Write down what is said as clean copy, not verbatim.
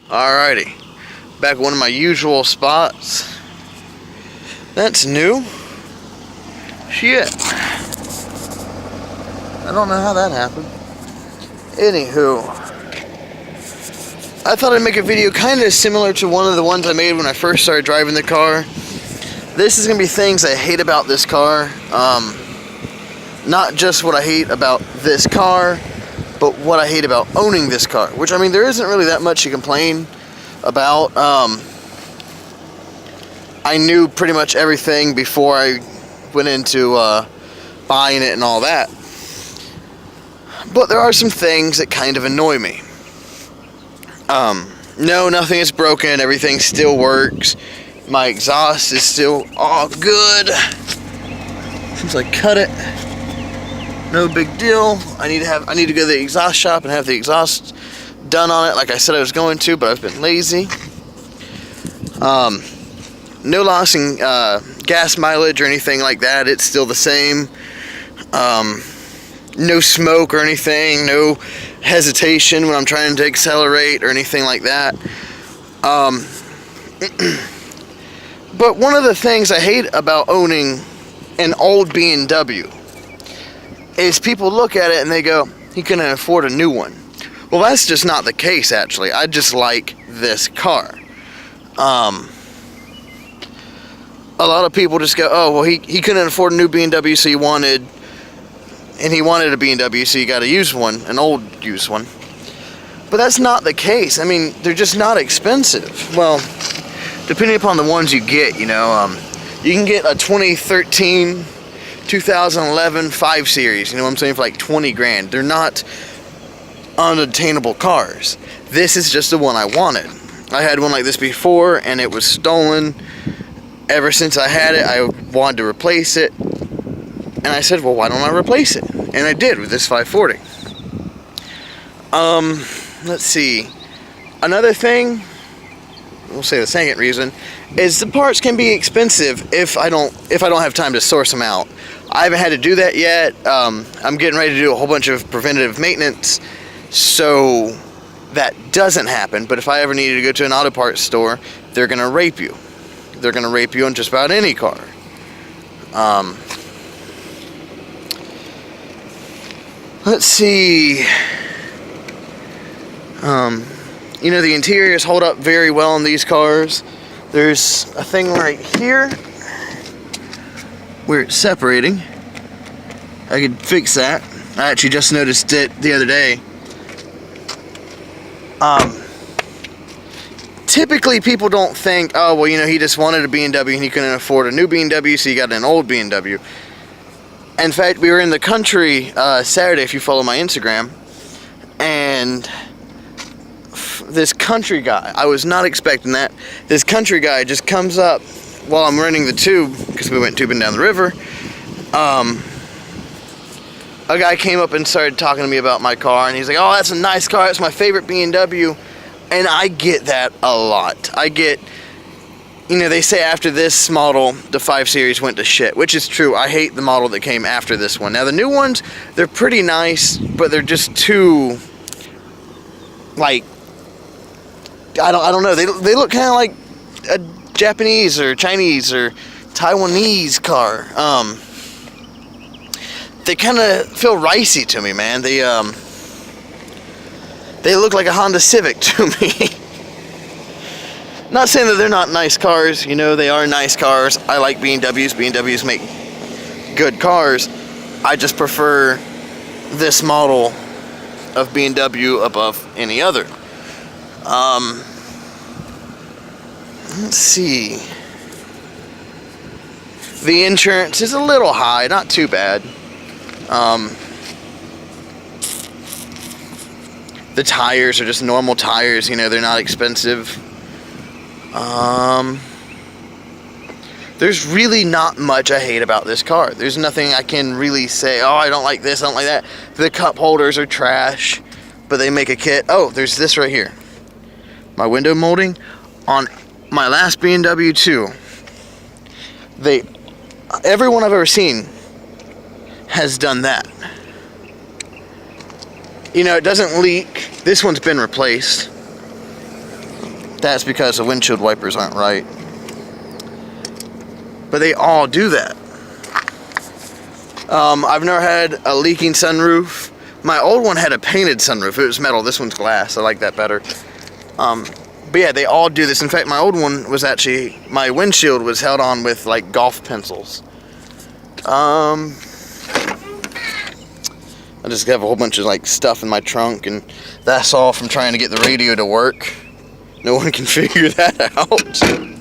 Alrighty, back at one of my usual spots. That's new. Shit. I don't know how that happened. Anywho, I thought I'd make a video kind of similar to one of the ones I made when I first started driving the car. This is going to be things I hate about this car. Not just what I hate about this car, but what I hate about owning this car. Which, I mean, there isn't really that much to complain about. I knew pretty much everything before I went into buying it and all that. But there are some things that kind of annoy me. No, nothing is broken. Everything still works. My exhaust is still all good. Since I cut it, no big deal. I need to go to the exhaust shop and have the exhaust done on it like I said I was going to, but I've been lazy. No loss in gas mileage or anything like that. It's still the same. No smoke or anything. No hesitation when I'm trying to accelerate or anything like that. But one of the things I hate about owning an old BMW is people look at it and they go, he couldn't afford a new one. Well, that's just not the case, actually. I just like this car. A lot of people just go, oh, well, he couldn't afford a new BMW, so he wanted a BMW, so you got to use one, an old used one. But that's not the case. I mean, they're just not expensive. Well, depending upon the ones you get, you know, you can get a 2013, 2011 5 Series, you know what I'm saying, for like 20 grand. They're not unattainable cars. This is just the one I wanted. I had one like this before, and it was stolen. Ever since I had it, I wanted to replace it. And I said, well, why don't I replace it? And I did with this 540. Let's see. Another thing, we'll say the second reason, is the parts can be expensive if I don't have time to source them out. I haven't had to do that yet. I'm getting ready to do a whole bunch of preventative maintenance, so that doesn't happen. But if I ever needed to go to an auto parts store, they're gonna rape you. They're gonna rape you on just about any car. Let's see. You know, the interiors hold up very well in these cars. There's a thing right here where it's separating. I could fix that. I actually just noticed it the other day. Typically people don't think, oh, well, you know, he just wanted a BMW and he couldn't afford a new BMW, so he got an old BMW. In fact, we were in the country Saturday, if you follow my Instagram, and this country guy, I was not expecting that, this country guy just comes up while I'm running the tube, because we went tubing down the river. A guy came up and started talking to me about my car, and he's like, oh, that's a nice car, that's my favorite BMW. And I get that a lot. I get, you know, they say after this model, the 5 Series went to shit, which is true. I hate the model that came after this one. Now, the new ones, they're pretty nice, but they're just too, like, I don't know. They look kind of like a Japanese or Chinese or Taiwanese car. They kind of feel ricey to me, man. They look like a Honda Civic to me. Not saying that they're not nice cars, you know, they are nice cars. I like BMWs. BMWs make good cars. I just prefer this model of BMW above any other. Let's see. The insurance is a little high, not too bad. The tires are just normal tires, you know, they're not expensive. There's really not much I hate about this car. There's nothing I can really say, oh, I don't like this, I don't like that. The cup holders are trash, but they make a kit. Oh, there's this right here. My window molding on my last BMW 2. Everyone I've ever seen has done that. You know, it doesn't leak. This one's been replaced. That's because the windshield wipers aren't right. But they all do that. I've never had a leaking sunroof. My old one had a painted sunroof. It was metal. This one's glass. I like that better. But yeah, they all do this. In fact, my old one was actually, my windshield was held on with like golf pencils. I just have a whole bunch of like stuff in my trunk, and that's all from trying to get the radio to work. No one can figure that out.